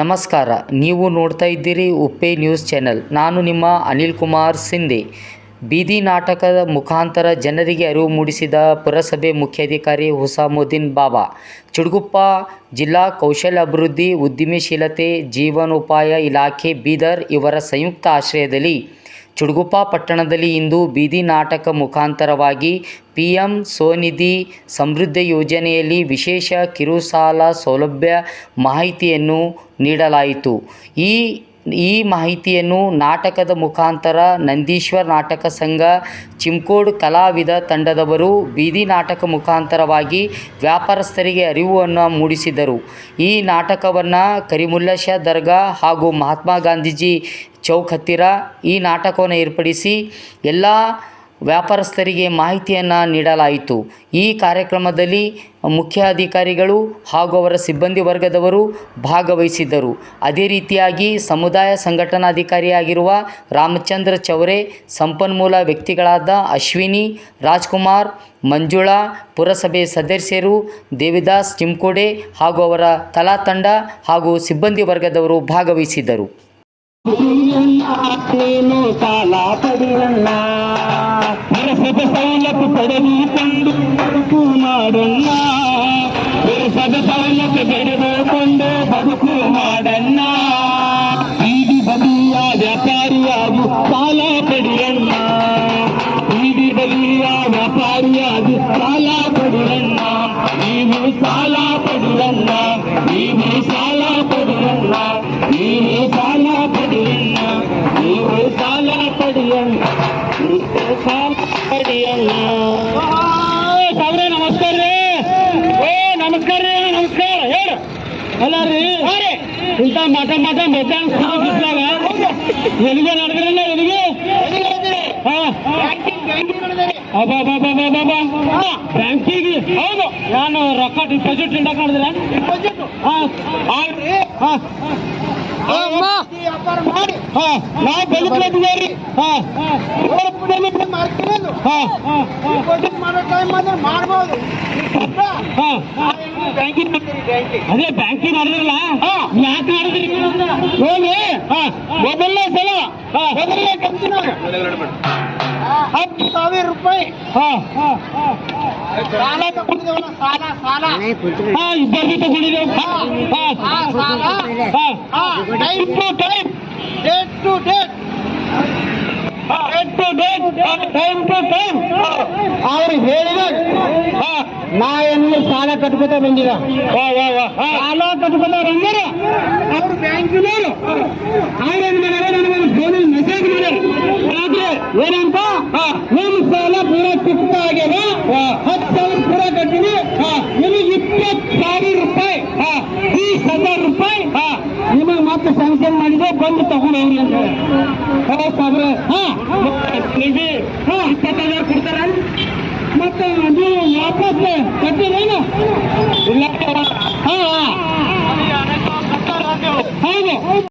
ನಮಸ್ಕಾರ. ನೀವು ನೋಡ್ತಾ ಇದ್ದೀರಿ ಉಪ್ಪೆ ನ್ಯೂಸ್ ಚಾನೆಲ್. ನಾನು ನಿಮ್ಮ ಅನಿಲ್ ಕುಮಾರ್ ಸಿಂಧೆ. ಬೀದಿ ನಾಟಕದ ಮುಖಾಂತರ ಜನರಿಗೆ ಅರಿವು ಮೂಡಿಸಿದ ಪುರಸಭೆ ಮುಖ್ಯಾಧಿಕಾರಿ ಹುಸಾಮುದ್ದೀನ್ ಬಾಬಾ. ಚಿಡುಗುಪ್ಪ ಜಿಲ್ಲಾ ಕೌಶಲ್ಯ ಅಭಿವೃದ್ಧಿ, ಉದ್ಯಮಶೀಲತೆ, ಜೀವನೋಪಾಯ ಇಲಾಖೆ ಬೀದರ್ ಇವರ ಸಂಯುಕ್ತ ಆಶ್ರಯದಲ್ಲಿ ಚಿಡುಗುಪ್ಪ ಪಟ್ಟಣದಲ್ಲಿ ಇಂದು ಬೀದಿ ನಾಟಕ ಮುಖಾಂತರವಾಗಿ PM ಸ್ವನಿಧಿ ಸಮೃದ್ಧಿ ಯೋಜನೆಯಲ್ಲಿ ವಿಶೇಷ ಕಿರುಸಾಲ ಸೌಲಭ್ಯ ಮಾಹಿತಿಯನ್ನು ನೀಡಲಾಯಿತು. ಈ ಮಾಹಿತಿಯನ್ನು ನಾಟಕದ ಮುಖಾಂತರ ನಂದೀಶ್ವರ ನಾಟಕ ಸಂಘ ಚಿಮ್ಕೋಡ್ ಕಲಾವಿದ ತಂಡದವರು ಬೀದಿ ನಾಟಕ ಮುಖಾಂತರವಾಗಿ ವ್ಯಾಪಾರಸ್ಥರಿಗೆ ಅರಿವನ್ನು ಮೂಡಿಸಿದರು. ಈ ನಾಟಕವನ್ನು ಕರಿಮುಲ್ಲಾ ದರ್ಗಾ ಹಾಗೂ ಮಹಾತ್ಮ ಗಾಂಧೀಜಿ ಚೌಕ್ ಹತ್ತಿರ ಈ ನಾಟಕವನ್ನು ಏರ್ಪಡಿಸಿ ಎಲ್ಲ ವ್ಯಾಪಾರಸ್ಥರಿಗೆ ಮಾಹಿತಿಯನ್ನು ನೀಡಲಾಯಿತು. ಈ ಕಾರ್ಯಕ್ರಮದಲ್ಲಿ ಮುಖ್ಯ ಅಧಿಕಾರಿಗಳು ಹಾಗೂ ಅವರ ಸಿಬ್ಬಂದಿ ವರ್ಗದವರು ಭಾಗವಹಿಸಿದ್ದರು. ಅದೇ ರೀತಿಯಾಗಿ ಸಮುದಾಯ ಸಂಘಟನಾಧಿಕಾರಿಯಾಗಿರುವ ರಾಮಚಂದ್ರ ಚೌರೆ, ಸಂಪನ್ಮೂಲ ವ್ಯಕ್ತಿಗಳಾದ ಅಶ್ವಿನಿ, ರಾಜ್ಕುಮಾರ್, ಮಂಜುಳಾ, ಪುರಸಭೆ ಸದಸ್ಯರು, ದೇವಿದಾಸ್ ಚಿಮ್ಕೋಡೆ ಹಾಗೂ ಅವರ ಕಲಾ ತಂಡ ಹಾಗೂ ಸಿಬ್ಬಂದಿ ವರ್ಗದವರು ಭಾಗವಹಿಸಿದ್ದರು. ಸವಲತ್ತು ಪಡೆದುಕೊಂಡು ಬದುಕು ಮಾಡಣ್ಣ, ಸವಲತ್ತು ಪಡೆದುಕೊಂಡು ಬದುಕು ಮಾಡಣ್ಣ. ಬೀದಿ ಬದಿಯ ವ್ಯಾಪಾರಿಯಾಗಿ ಸಾಲ ಪಡೆಯಣ್ಣ, ಬೀದಿ ಬದಿಯ ವ್ಯಾಪಾರಿಯಾಗಿ ಸಾಲ ಪಡೆಯಣ್ಣ. ನೀವು ಸಾಲ ಪಡೆಯಣ್ಣ, ನೀವು ಸಾಲ ಪಡೆಯಣ್ಣ, ನೀವು ಸಾಲ ಪಡೆಯಣ್ಣ, ನೀವು ಸಾಲ ಪಡೆಯಣ್ಣ, ಸಾಲ ಪಡೆಯಣ್ಣ. ಸಾವ್ರೆ ನಮಸ್ಕಾರ ರೀ. ನಮಸ್ಕಾರ ರೀ, ನಮಸ್ಕಾರ ಹೇಳು ಅಲ್ಲ ರೀ. ಇಂಥ ಮಠ ಮಧ್ಯಾಹ್ನ ಎಲ್ಲಿಗೆ ನಡೆದ್ರಲ್ಲ, ಎಲ್ಲಿಗೆ ಬ್ಯಾಂಕಿಗೆ ಹೌದು. ನಾನು ರೊಕ್ಕ ಡಿಪಾಸಿಟ್ ಇಂಡಕ್ ಮಾಡಿದ್ರೆ ನಾವು ಬೆಳಗ್ರಿ. ಅದೇ ಬ್ಯಾಂಕಿಂಗ್ ಮಾಡಿದ್ರಲ್ಲ, ಯಾಕೆ ಮಾಡಿದ್ರಿ ಹೋಗಿ ಮೊದಲನೇ ಸಲ ಮೊದಲನೇ ಕಂತಿನ 10,000 ರೂಪಾಯಿ ಸಾಲ ತಗೊಂಡಿದ್ದೇವಲ್ಲ, ಸಾಲ ಸಾಲ ಇಬ್ಬರಿಗೆ ತಗೊಂಡಿದ್ದೇವೆ. Time to time, date to date, time to time ಅವ್ರು ಹೇಳಿದಾಗ ನಾವೆಲ್ಲ ಸಾಲ ಕಟ್ಕೋತ ಬಂದಿರ, ಸಾಲ ಕಟ್ಕೋತ ಬಂದಿರ. ಅವ್ರು ಬ್ಯಾಂಕಿನವರು ಅವ್ರೇನ್ ಮಾಡ್ಯಾರ, ನನಗೊಂದು ಫೋನಲ್ಲಿ ಮೆಸೇಜ್ ಮಾಡ್ಯಾರ. ಆದ್ರೆ ಏನಂತ, ನಿಮ್ಮ ಸಾಲ ಪೂರ ಚುಕ್ತ ಆಗ್ಯದ, 10,000 ಪೂರ ಕಟ್ಟಿನಿ, ನಿಮಗೆ 20,000 ರೂಪಾಯಿ, 20,000 ರೂಪಾಯಿ ನಿಮಗೆ ಮತ್ತೆ ಸ್ಯಾಂಕ್ಷನ್ ಮಾಡಿದೆ, ಬಂದು ತಗೊಂಡು ಹೋಗ್ರಿ ಅಂತ ಹೇಳಿ.